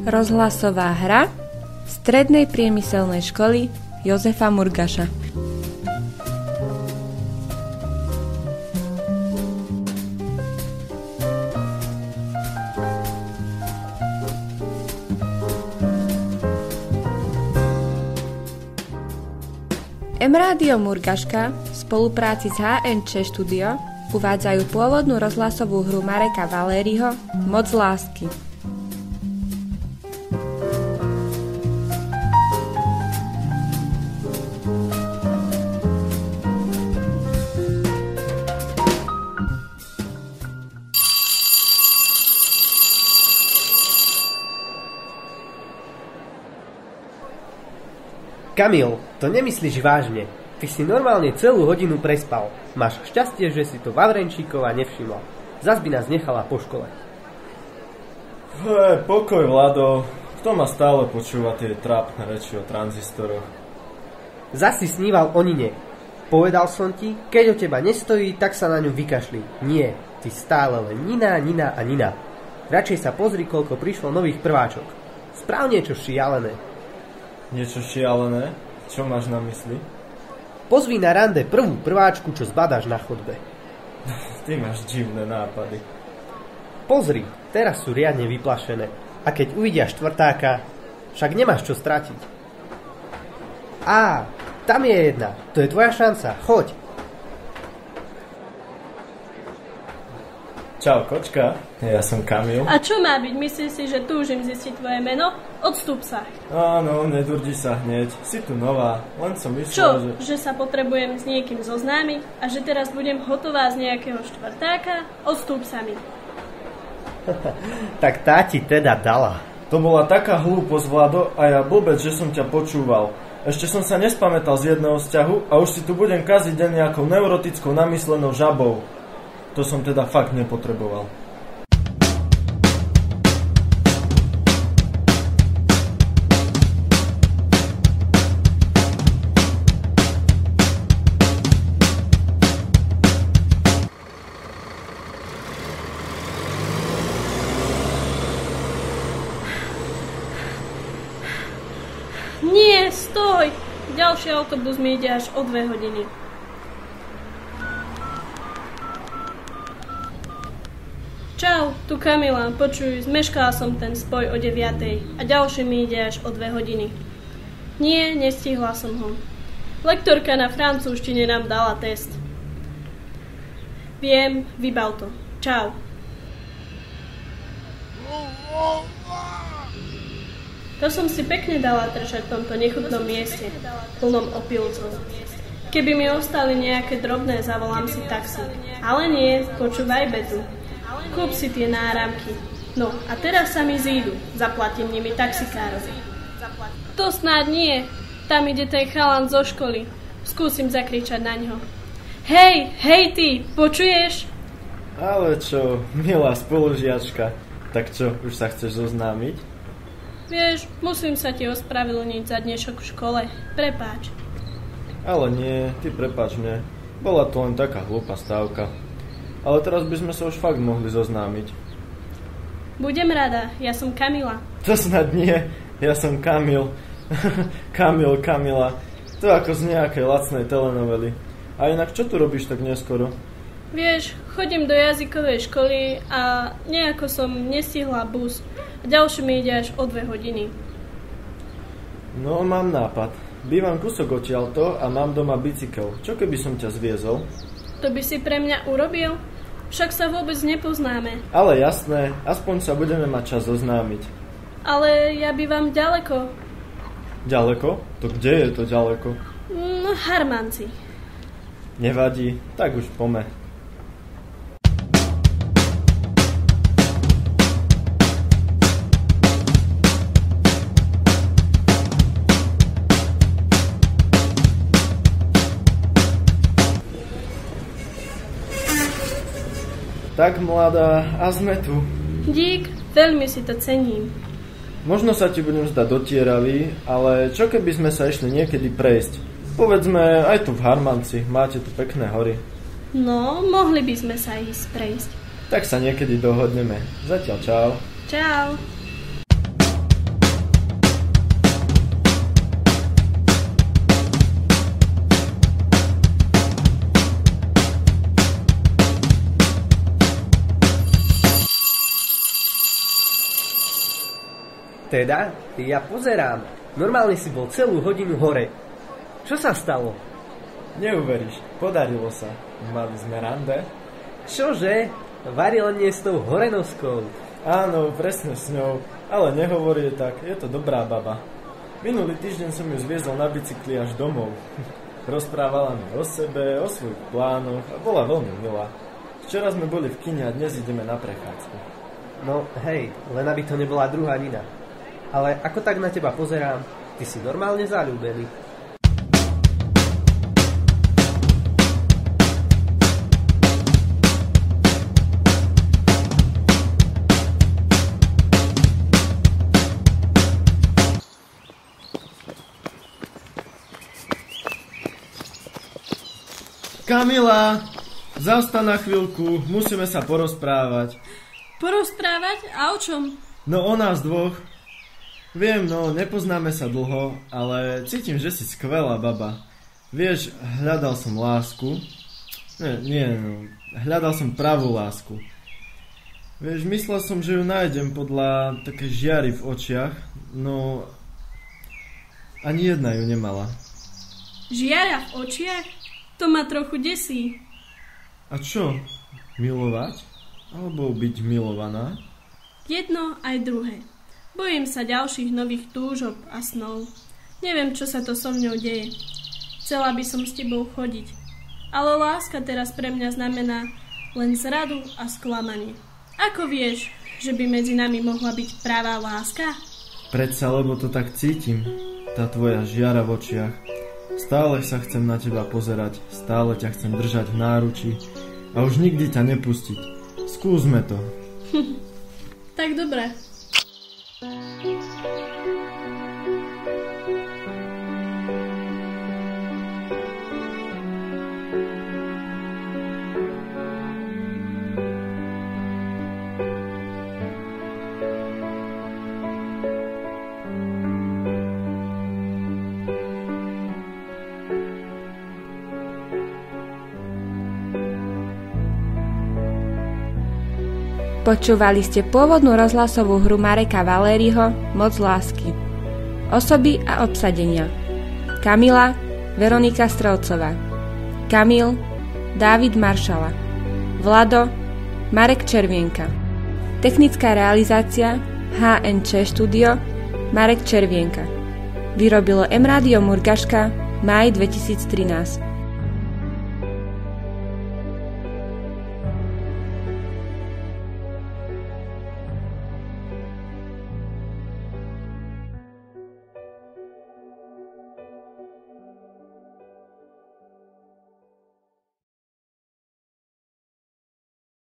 Rozhlasová hra Strednej priemyselnej školy Jozefa Murgaša. M-Rádio Murgaška v spolupráci s HNČ Studio uvádzajú pôvodnú rozhlasovú hru Mareka Valériho Moc lásky. Kamil, to nemyslíš vážne. Ty si normálne celú hodinu prespal. Máš šťastie, že si to Vavrenčíková nevšimla. Zas by nás nechala po škole. Pokoj, Vlado. Kto ma stále počúva tie trápne reči o tranzistoroch? Zas si sníval o Nine. Povedal som ti, keď o teba nestojí, tak sa na ňu vykašli. Nie, ty stále len Nina, Nina a Nina. Radšej sa pozri, koľko prišlo nových prváčok. Správ niečo šialené. Niečo šialené? Čo máš na mysli? Pozvi na rande prvú prváčku, čo zbadáš na chodbe. Ty máš divné nápady. Pozri, teraz sú riadne vyplašené. A keď uvidia štvrtáka, však nemáš čo stratiť. Á, tam je jedna. To je tvoja šanca. Choď. Čau, kočka. Ja som Kamil. A čo má byť? Myslíš si, že túžim zistiť tvoje meno? Odstúp sa. Áno, nedurdi sa hneď. Si tu nová. Len som myslel, čo? že... Že sa potrebujem s niekým zoznámiť? A že teraz budem hotová z nejakého štvrtáka? Odstúp sa mi. Tak tá ti teda dala. To bola taká hlúposť, Vlado, a ja blbec, že som ťa počúval. Ešte som sa nespamätal z jedného vzťahu a už si tu budem kaziť deň nejakou neurotickou namyslenou žabou. To som teda fakt nepotreboval. Nie, stoj! Ďalší autobus mi ide až o 2 hodiny. Čau, tu Kamila. Počuj, zmeškala som ten spoj o 9:00 a ďalší mi ide až o 2 hodiny. Nie, nestihla som ho. Lektorka na francúzštine nám dala test. Viem, vybav to. Čau. To som si pekne dala držať v tomto nechutnom mieste, plnom opilcov. Keby mi ostali nejaké drobné, zavolám si taxi. Ale nie, počúvaj Betu. Kúp si tie náramky. No, a teraz sa mi zídu. Zaplatím nimi taxikárovi. To snáď nie. Tam ide ten chalan zo školy. Skúsim zakričať na ňo. Hej, hej ty, počuješ? Ale čo, milá spolužiačka. Tak čo, už sa chceš zoznámiť? Vieš, musím sa ti ospravedlniť za dnešok v škole. Prepáč. Ale nie, ty prepáč mne. Bola to len taká hlúpa stávka. Ale teraz by sme sa už fakt mohli zoznámiť. Budem rada, ja som Kamila. To snad nie, ja som Kamil. Kamila. To ako z nejakej lacnej telenovely. A inak čo tu robíš tak neskoro? Vieš, chodím do jazykovej školy a nejako som nestihla bus. A ďalší mi ide až o 2 hodiny. No, mám nápad. Bývam kúsok odtiaľto a mám doma bicykel. Čo keby som ťa zviezol? To by si pre mňa urobil? Však sa vôbec nepoznáme. Ale jasné, aspoň sa budeme mať čas zoznámiť. Ale ja bývam ďaleko. Ďaleko? To kde je to ďaleko? No, Harmanci. Nevadí, tak už pome. Tak, mladá, a sme tu. Dík, veľmi si to cením. Možno sa ti budem zdať dotieravý, ale čo keby sme sa išli niekedy prejsť? Povedzme, aj tu v Harmanci, máte tu pekné hory. No, mohli by sme sa ísť prejsť. Tak sa niekedy dohodneme. Zatiaľ čau. Čau. Teda? Ja pozerám. Normálne si bol celú hodinu hore. Čo sa stalo? Neuveríš, podarilo sa. Mali sme rande. Čože? Varil nie s tou horenoskou. Áno, presne s ňou. Ale nehovorí tak, je to dobrá baba. Minulý týždeň som ju zviezol na bicykli až domov. Rozprávala mi o sebe, o svojich plánoch a bola veľmi milá. Včera sme boli v kine a dnes ideme na prechádzku. No hej, len aby to nebola druhá Nina. Ale ako tak na teba pozerám, ty si normálne zaľúbený. Kamila, zastan na chvíľku, musíme sa porozprávať. Porozprávať? A o čom? No o nás dvoch. Viem, no nepoznáme sa dlho, ale cítim, že si skvelá baba. Vieš, hľadal som lásku. Hľadal som pravú lásku. Vieš, myslel som, že ju nájdem podľa také žiary v očiach, no ani jedna ju nemala. Žiara v očiach? To ma trochu desí. A čo? Milovať? Alebo byť milovaná? Jedno aj druhé. Bojím sa ďalších nových túžob a snov. Neviem, čo sa to so mňou deje. Chcela by som s tebou chodiť. Ale láska teraz pre mňa znamená len zradu a sklamanie. Ako vieš, že by medzi nami mohla byť pravá láska? Predsa, lebo to tak cítim. Tá tvoja žiara v očiach. Stále sa chcem na teba pozerať. Stále ťa chcem držať v náručí. A už nikdy ťa nepustiť. Skúsme to. Tak dobre. Počúvali ste pôvodnú rozhlasovú hru Mareka Valériho Moc lásky. Osoby a obsadenia: Kamila Veronika Strelcová, Kamil Dávid Maršala, Vlado Marek Červienka. Technická realizácia HNČ Studio Marek Červienka. Vyrobilo M-Rádio Murgaška máj 2013.